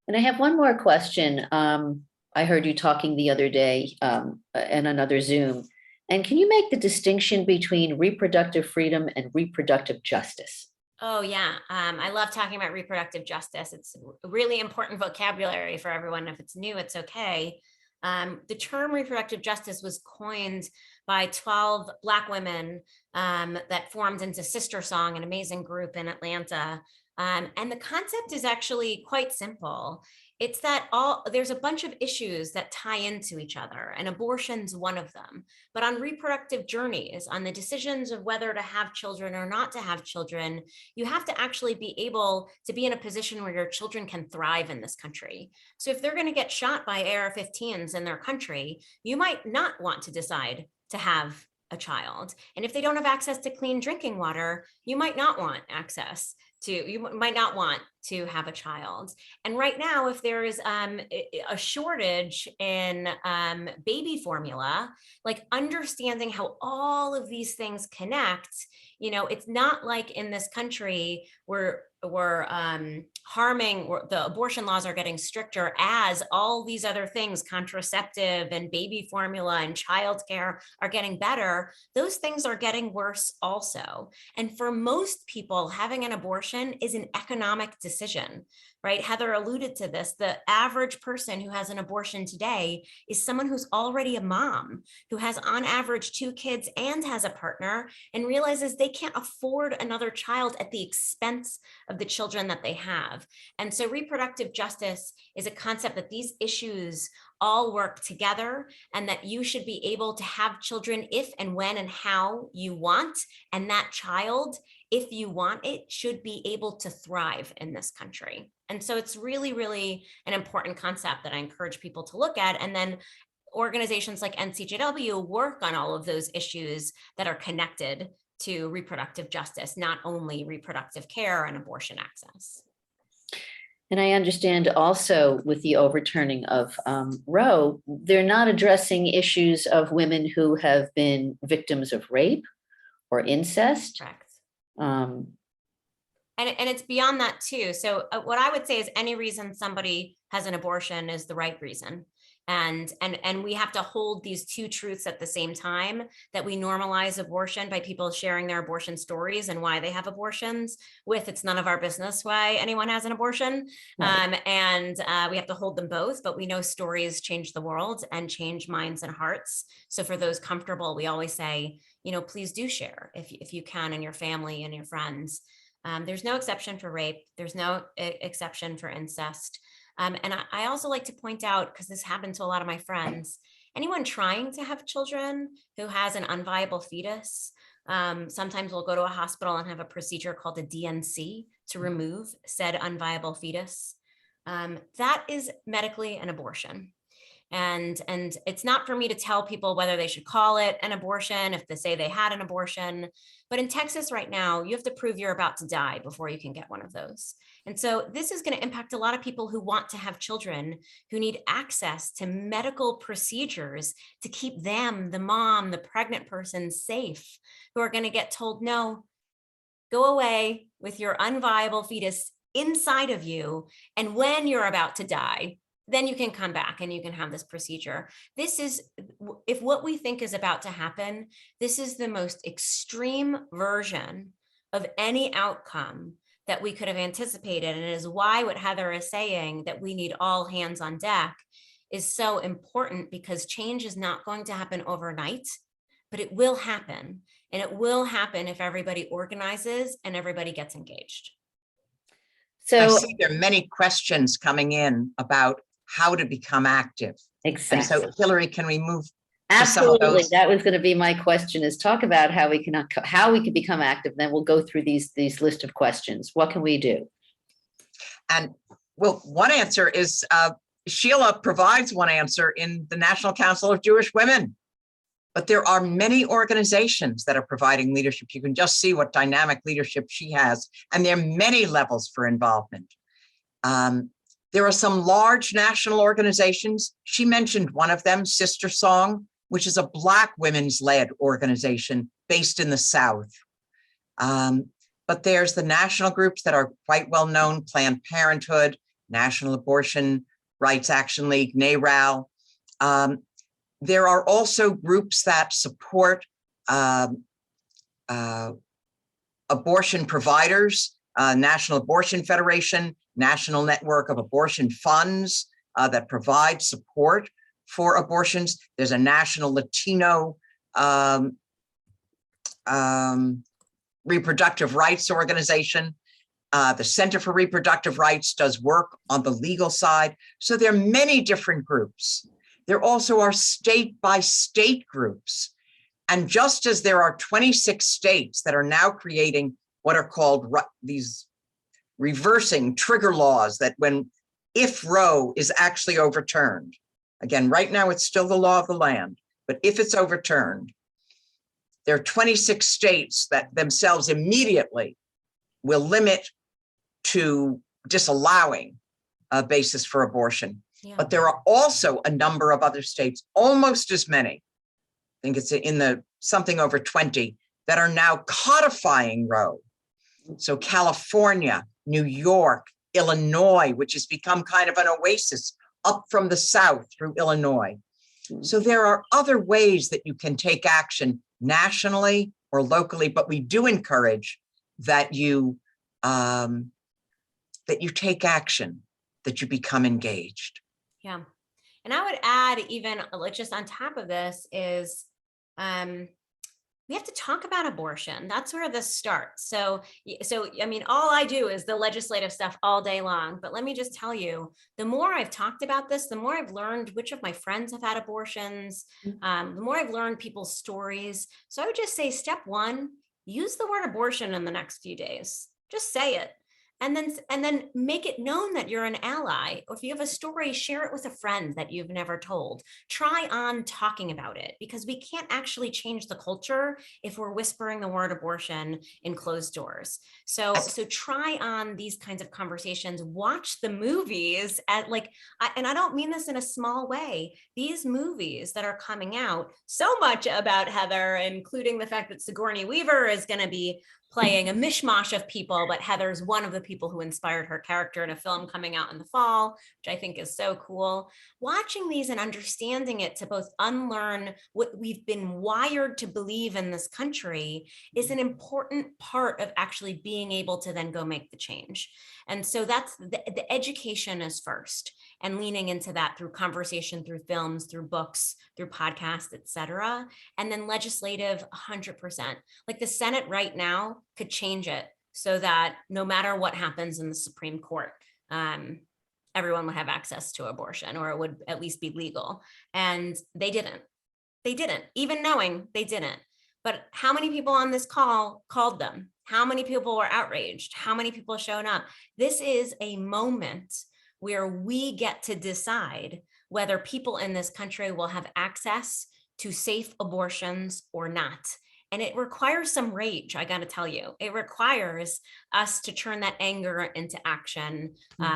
And I have one more question. I heard you talking the other day in another Zoom. And can you make the distinction between reproductive freedom and reproductive justice? Oh, yeah. I love talking about reproductive justice. It's a really important vocabulary for everyone. If it's new, it's okay. The term reproductive justice was coined by 12 Black women that formed into Sister Song, an amazing group in Atlanta. And the concept is actually quite simple. It's that there's a bunch of issues that tie into each other, and abortion's one of them. But on reproductive journeys, on the decisions of whether to have children or not to have children, you have to actually be able to be in a position where your children can thrive in this country. So if they're going to get shot by AR-15s in their country, you might not want to decide to have a child. And if they don't have access to clean drinking water, you might not want to have a child. And right now, if there is a shortage in baby formula, like understanding how all of these things connect, it's not like in this country we're harming, the abortion laws are getting stricter as all these other things, contraceptive and baby formula and childcare, are getting better. Those things are getting worse also. And for most people, having an abortion is an economic decision, right? Heather alluded to this. The average person who has an abortion today is someone who's already a mom, who has on average 2 kids and has a partner, and realizes they can't afford another child at the expense of the children that they have. And so reproductive justice is a concept that these issues all work together, and that you should be able to have children if and when and how you want. And that child, if you want it, should be able to thrive in this country. And so it's really, really an important concept that I encourage people to look at. And then organizations like NCJW work on all of those issues that are connected to reproductive justice, not only reproductive care and abortion access. And I understand also with the overturning of Roe, they're not addressing issues of women who have been victims of rape or incest. Correct. Um, And it's beyond that too. So what I would say is any reason somebody has an abortion is the right reason. And we have to hold these two truths at the same time, that we normalize abortion by people sharing their abortion stories and why they have abortions, with it's none of our business why anyone has an abortion. Right. And we have to hold them both, but we know stories change the world and change minds and hearts. So for those comfortable, we always say, please do share if you can, and your family and your friends. There's no exception for rape. There's no exception for incest. And I also like to point out, because this happened to a lot of my friends, anyone trying to have children who has an unviable fetus, sometimes we'll go to a hospital and have a procedure called a DNC to remove said unviable fetus. That is medically an abortion. And it's not for me to tell people whether they should call it an abortion if they say they had an abortion. But in Texas right now, you have to prove you're about to die before you can get one of those. And so this is going to impact a lot of people who want to have children, who need access to medical procedures to keep them, the mom, the pregnant person, safe, who are going to get told, no, go away with your unviable fetus inside of you. And when you're about to die, then you can come back and you can have this procedure. This is, if what we think is about to happen, this is the most extreme version of any outcome that we could have anticipated. And it is why what Heather is saying, that we need all hands on deck, is so important, because change is not going to happen overnight, but it will happen. And it will happen if everybody organizes and everybody gets engaged. So I see there are many questions coming in about how to become active. exactly. And so, Hillary, can we move to some of Absolutely. those? That was going to be my question, is talk about how we can become active. Then we'll go through these list of questions. What can we do? And well, one answer is Sheila provides one answer in the National Council of Jewish Women. But there are many organizations that are providing leadership. You can just see what dynamic leadership she has. And there are many levels for involvement. There are some large national organizations. She mentioned one of them, Sister Song, which is a Black women's led organization based in the South. But there's the national groups that are quite well known: Planned Parenthood, National Abortion Rights Action League, NARAL. There are also groups that support abortion providers, National Abortion Federation, National Network of Abortion Funds that provide support for abortions. There's a national Latino reproductive rights organization. The Center for Reproductive Rights does work on the legal side. So there are many different groups. There also are state-by-state groups. And just as there are 26 states that are now creating what are called these reversing trigger laws, that if Roe is actually overturned, again, right now it's still the law of the land, but if it's overturned, There are 26 states that themselves immediately will limit to disallowing a basis for abortion. Yeah. But there are also a number of other states, almost as many, I think it's in the something over 20, that are now codifying Roe. So California, New York, Illinois, which has become kind of an oasis up from the south through Illinois. So there are other ways that you can take action nationally or locally, but we do encourage that you take action, that you become engaged. Yeah. And I would add, even just on top of this, is we have to talk about abortion. That's where this starts. So, I mean, all I do is the legislative stuff all day long. But let me just tell you, the more I've talked about this, the more I've learned which of my friends have had abortions, the more I've learned people's stories. So I would just say, step one, use the word abortion in the next few days. Just say it. And then make it known that you're an ally. Or if you have a story, share it with a friend that you've never told. Try on talking about it, because we can't actually change the culture if we're whispering the word abortion in closed doors. So try on these kinds of conversations. Watch the movies and I don't mean this in a small way. These movies that are coming out, so much about Heather, including the fact that Sigourney Weaver is going to be playing a mishmash of people, but Heather's one of the people who inspired her character in a film coming out in the fall, which I think is so cool. Watching these and understanding it to both unlearn what we've been wired to believe in this country is an important part of actually being able to then go make the change. And so that's the education is first, and leaning into that through conversation, through films, through books, through podcasts, et cetera. And then legislative, 100%. Like the Senate right now could change it so that no matter what happens in the Supreme Court, everyone would have access to abortion, or it would at least be legal. And they didn't, even knowing they didn't. But how many people on this call called them? How many people were outraged? How many people showed up? This is a moment where we get to decide whether people in this country will have access to safe abortions or not. And it requires some rage, I got to tell you. It requires us to turn that anger into action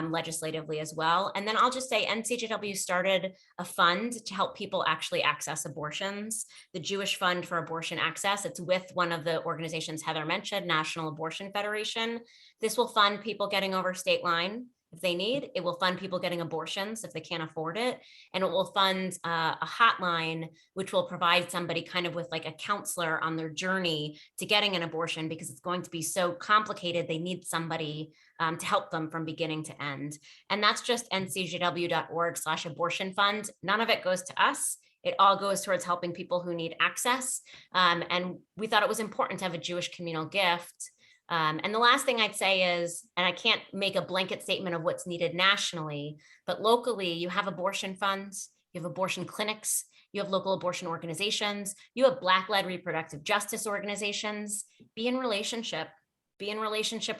legislatively as well. And then I'll just say NCJW started a fund to help people actually access abortions, the Jewish Fund for Abortion Access. It's with one of the organizations Heather mentioned, National Abortion Federation. This will fund people getting over state line if they need. It will fund people getting abortions if they can't afford it. And it will fund a hotline, which will provide somebody kind of with like a counselor on their journey to getting an abortion, because it's going to be so complicated. They need somebody to help them from beginning to end. And that's just ncjw.org/abortion fund. None of it goes to us. It all goes towards helping people who need access. And we thought it was important to have a Jewish communal gift. And the last thing I'd say is, and I can't make a blanket statement of what's needed nationally, but locally you have abortion funds, you have abortion clinics, you have local abortion organizations, you have Black-led reproductive justice organizations. Be in relationship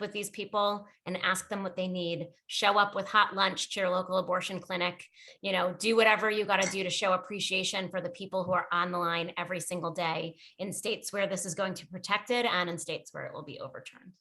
with these people and ask them what they need. Show up with hot lunch to your local abortion clinic. Do whatever you got to do to show appreciation for the people who are on the line every single day in states where this is going to be protected and in states where it will be overturned.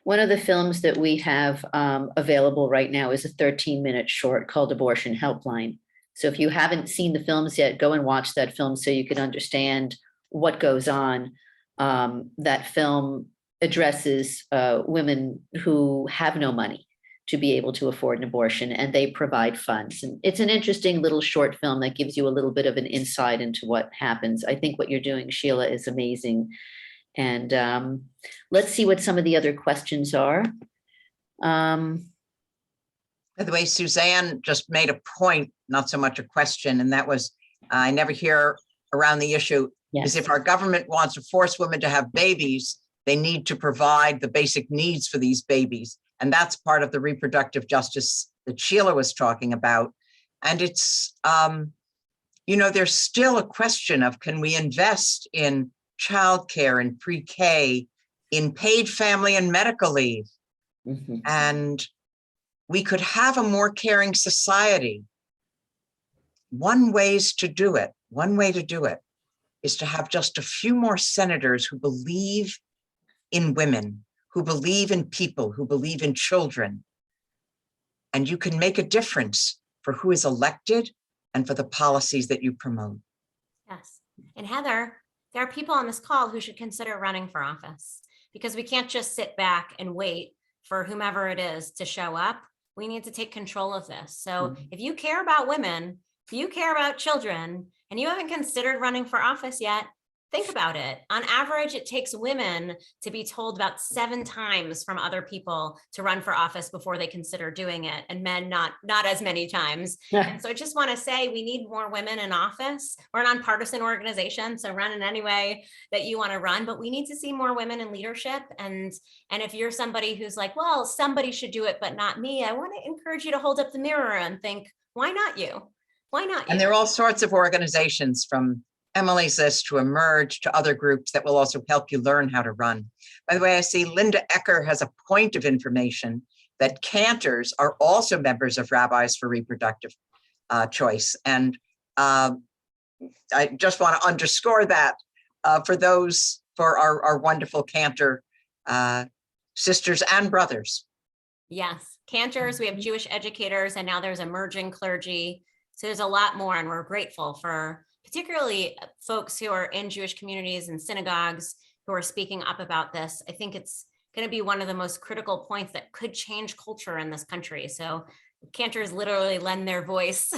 One of the films that we have available right now is a 13-minute short called Abortion Helpline. So if you haven't seen the films yet, go and watch that film so you can understand what goes on. That film addresses women who have no money to be able to afford an abortion, and they provide funds. And it's an interesting little short film that gives you a little bit of an insight into what happens. I think what you're doing, Sheila, is amazing. And let's see what some of the other questions are. By the way, Suzanne just made a point, not so much a question, and that was, I never hear around the issue, is if our government wants to force women to have babies, they need to provide the basic needs for these babies. And that's part of the reproductive justice that Sheila was talking about. And it's, there's still a question of, can we invest in childcare and pre-K, in paid family and medical leave? Mm-hmm. And we could have a more caring society. One way to do it is to have just a few more senators who believe in women, who believe in people, who believe in children. And you can make a difference for who is elected and for the policies that you promote. Yes. And Heather, there are people on this call who should consider running for office, because we can't just sit back and wait for whomever it is to show up. We need to take control of this. So if you care about women, if you care about children, and you haven't considered running for office yet, think about it. On average, it takes women to be told about 7 times from other people to run for office before they consider doing it, and men not as many times. And so I just want to say we need more women in office. We're a nonpartisan organization, so run in any way that you want to run, but we need to see more women in leadership. And if you're somebody who's like, well, somebody should do it, but not me, I want to encourage you to hold up the mirror and think, why not you? Why not you? And there are all sorts of organizations, from Emily's List to Emerge to other groups, that will also help you learn how to run. By the way, I see Linda Ecker has a point of information that cantors are also members of Rabbis for Reproductive Choice. And I just want to underscore that for our wonderful cantor sisters and brothers. Yes, cantors, we have Jewish educators, and now there's emerging clergy. So there's a lot more, and we're grateful for particularly folks who are in Jewish communities and synagogues who are speaking up about this. I think it's going to be one of the most critical points that could change culture in this country. So cantors literally lend their voice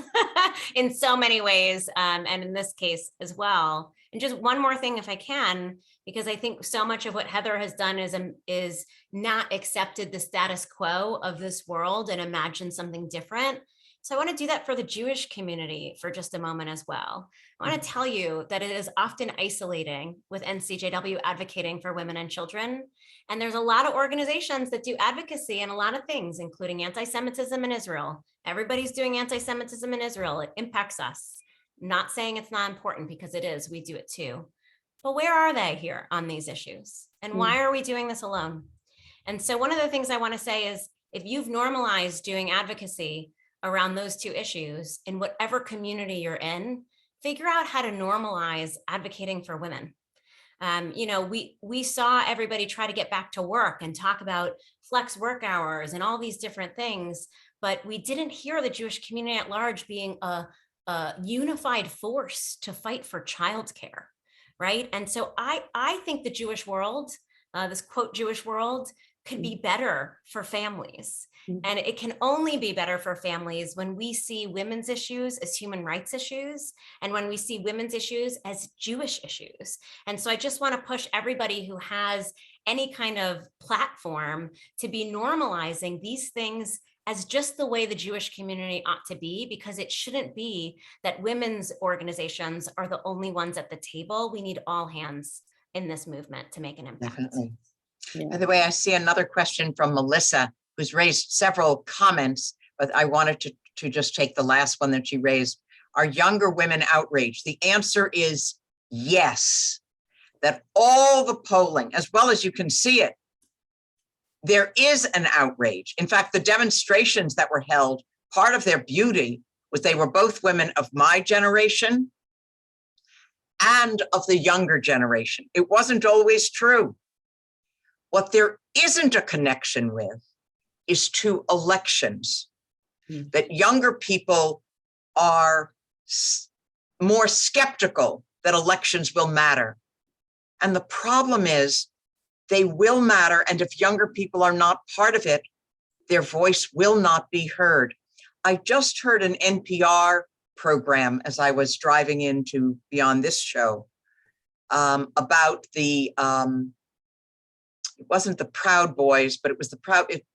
in so many ways, and in this case as well. And just one more thing, if I can, because I think so much of what Heather has done is not accepted the status quo of this world and imagine something different. So I want to do that for the Jewish community for just a moment as well. I want to tell you that it is often isolating with NCJW advocating for women and children. And there's a lot of organizations that do advocacy in a lot of things, including anti-Semitism in Israel. Everybody's doing anti-Semitism in Israel. It impacts us. Not saying it's not important, because it is. We do it too. But where are they here on these issues? And why are we doing this alone? And so one of the things I want to say is, if you've normalized doing advocacy around those 2 issues in whatever community you're in, figure out how to normalize advocating for women. We saw everybody try to get back to work and talk about flex work hours and all these different things, but we didn't hear the Jewish community at large being a unified force to fight for childcare, right? And so I think the Jewish world, this quote Jewish world, could be better for families. And it can only be better for families when we see women's issues as human rights issues, and when we see women's issues as Jewish issues. And so I just want to push everybody who has any kind of platform to be normalizing these things as just the way the Jewish community ought to be, because it shouldn't be that women's organizations are the only ones at the table. We need all hands in this movement to make an impact. Definitely. Yeah. By the way, I see another question from Melissa, who's raised several comments, but I wanted to just take the last one that she raised. Are younger women outraged? The answer is yes. That all the polling, as well as you can see it, there is an outrage. In fact, the demonstrations that were held, part of their beauty was they were both women of my generation and of the younger generation. It wasn't always true. What there isn't a connection with is to elections, that younger people are more skeptical that elections will matter. And the problem is they will matter. And if younger people are not part of it, their voice will not be heard. I just heard an NPR program as I was driving in to be on this show about the, it wasn't the Proud Boys, but it was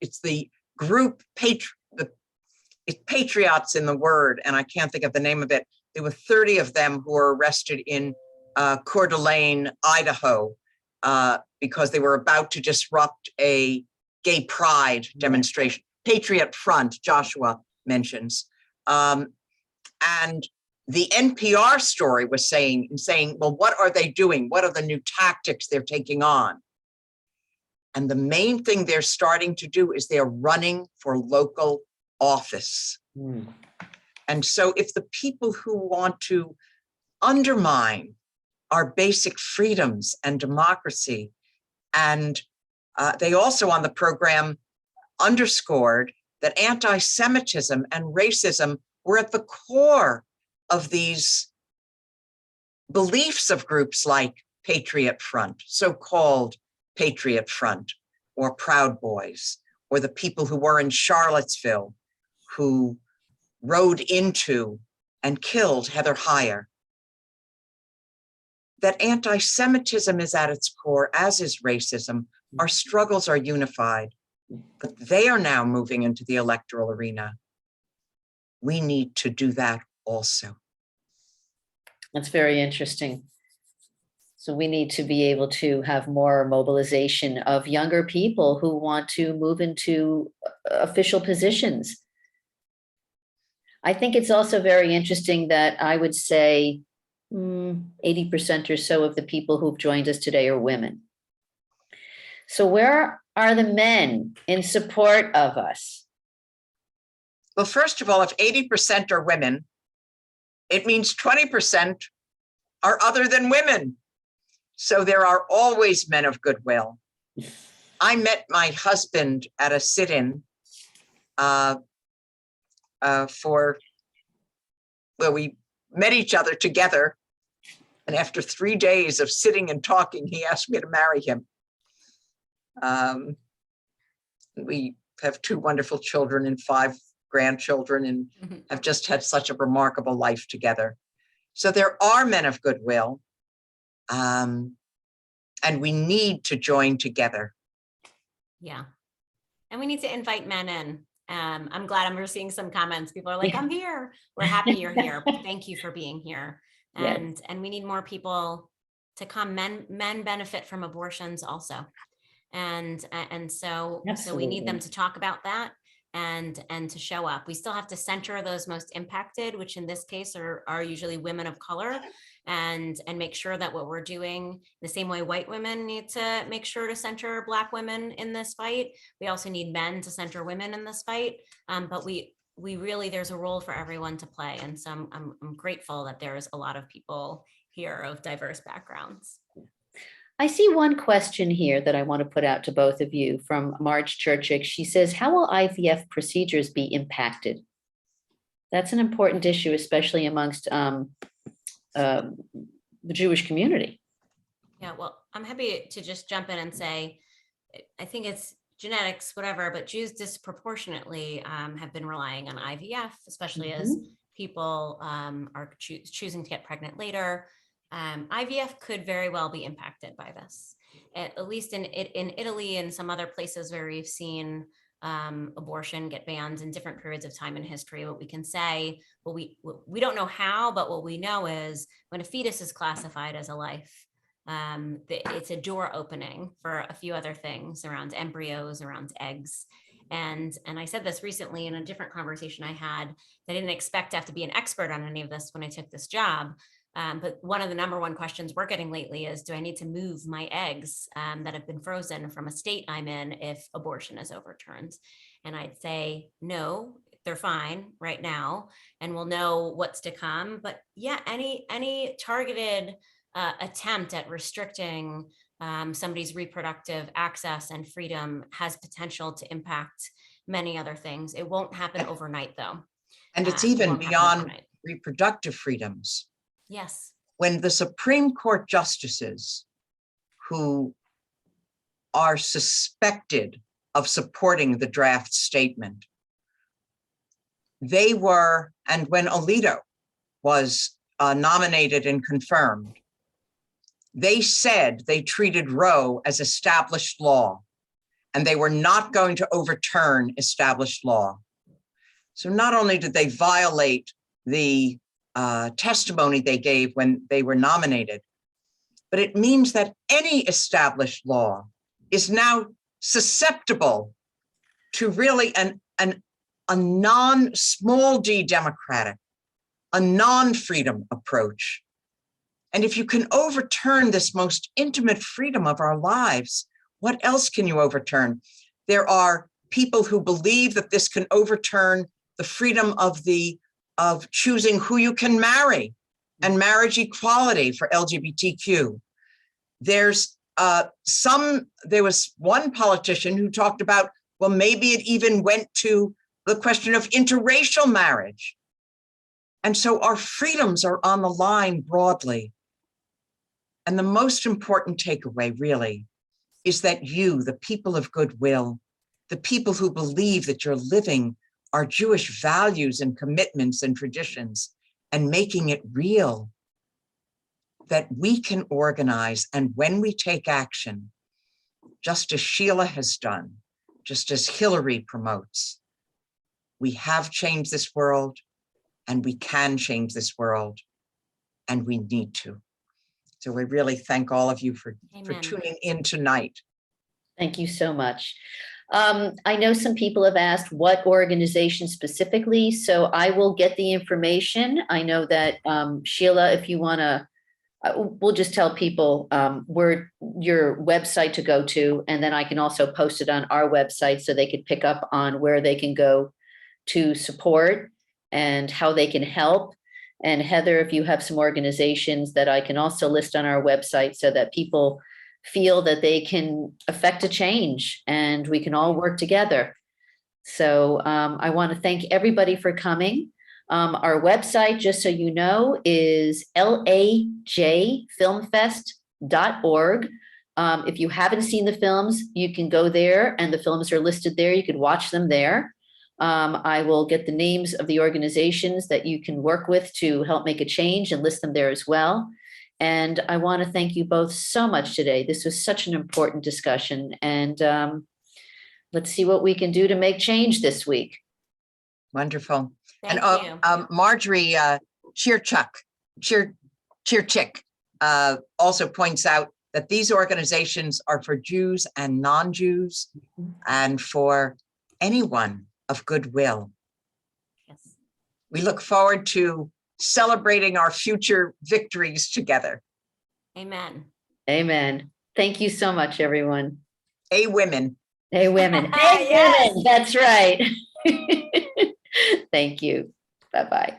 it's the group, it's Patriots in the word, and I can't think of the name of it. There were 30 of them who were arrested in Coeur d'Alene, Idaho, because they were about to disrupt a gay pride demonstration. Patriot Front, Joshua mentions. And the NPR story was saying, well, what are they doing? What are the new tactics they're taking on? And the main thing they're starting to do is they're running for local office. And so if the people who want to undermine our basic freedoms and democracy. And they also on the program underscored that anti-Semitism and racism were at the core of these beliefs of groups like Patriot Front, so-called Patriot Front, or Proud Boys, or the people who were in Charlottesville who rode into and killed Heather Heyer. That anti-Semitism is at its core, as is racism. Our struggles are unified, but they are now moving into the electoral arena. We need to do that also. That's very interesting. So we need to be able to have more mobilization of younger people who want to move into official positions. I think it's also very interesting that I would say 80% or so of the people who've joined us today are women. So where are the men in support of us? Well, first of all, if 80% are women, it means 20% are other than women. So there are always men of goodwill. I met my husband at a sit-in where we met each other together. And after 3 days of sitting and talking, he asked me to marry him. We have 2 wonderful children and 5 grandchildren and have just had such a remarkable life together. So there are men of goodwill, and we need to join together. Yeah. And we need to invite men in. I'm glad I'm seeing some comments. People are like, I'm here. We're happy you're here. Thank you for being here. And we need more people to come. Men benefit from abortions also. And so we need them to talk about that and to show up. We still have to center those most impacted, which in this case are usually women of color, and make sure that what we're doing, the same way white women need to make sure to center Black women in this fight, we also need men to center women in this fight. But we really, there's a role for everyone to play. And so I'm grateful that there's a lot of people here of diverse backgrounds. I see one question here that I want to put out to both of you from Marge Churchick. She says, how will IVF procedures be impacted? That's an important issue, especially amongst the Jewish community. Yeah, well, I'm happy to just jump in and say, I think it's genetics, whatever, but Jews disproportionately have been relying on IVF, especially as people are choosing to get pregnant later. IVF could very well be impacted by this, at least in Italy and some other places where we've seen abortion get banned in different periods of time in history. What we can say, well, we don't know how, but what we know is when a fetus is classified as a life, it's a door opening for a few other things around embryos, around eggs. And I said this recently in a different conversation I had. I didn't expect to have to be an expert on any of this when I took this job. But one of the number one questions we're getting lately is, do I need to move my eggs that have been frozen from a state I'm in if abortion is overturned? And I'd say, no, they're fine right now, and we'll know what's to come. But yeah, any targeted attempt at restricting somebody's reproductive access and freedom has potential to impact many other things. It won't happen overnight, though. And it's even beyond reproductive freedoms. Yes. When the Supreme Court justices who are suspected of supporting the draft statement, they were, and when Alito was nominated and confirmed, they said they treated Roe as established law, and they were not going to overturn established law. So not only did they violate the testimony they gave when they were nominated, but it means that any established law is now susceptible to really a non-small d democratic, a non-freedom approach. And if you can overturn this most intimate freedom of our lives, what else can you overturn? There are people who believe that this can overturn the freedom of choosing who you can marry. and marriage equality for LGBTQ. There was one politician who talked about, well, maybe it even went to the question of interracial marriage. And so our freedoms are on the line broadly. And the most important takeaway really is that you, the people of goodwill, the people who believe that you're living our Jewish values and commitments and traditions and making it real, that we can organize. And when we take action, just as Sheila has done, just as Hillary promotes, we have changed this world and we can change this world and we need to. So we really thank all of you for tuning in tonight. Thank you so much. I know some people have asked what organization specifically, so I will get the information. I know that Sheila, if you want to, we'll just tell people where your website to go to, and then I can also post it on our website so they could pick up on where they can go to support and how they can help. And Heather, if you have some organizations that I can also list on our website so that people feel that they can affect a change and we can all work together. So I want to thank everybody for coming. Our website, just so you know, is LAJFilmfest.org. If you haven't seen the films, you can go there and the films are listed there. You can watch them there. I will get the names of the organizations that you can work with to help make a change and list them there as well. And I want to thank you both so much today. This was such an important discussion, and let's see what we can do to make change this week. Wonderful. Thank you. Marjorie Cheerchick also points out that these organizations are for Jews and non-Jews and for anyone of goodwill. Yes. We look forward to celebrating our future victories together. Amen. Amen. Thank you so much, everyone. A women. Hey, women. Yes. Women. That's right. Thank you. Bye-bye.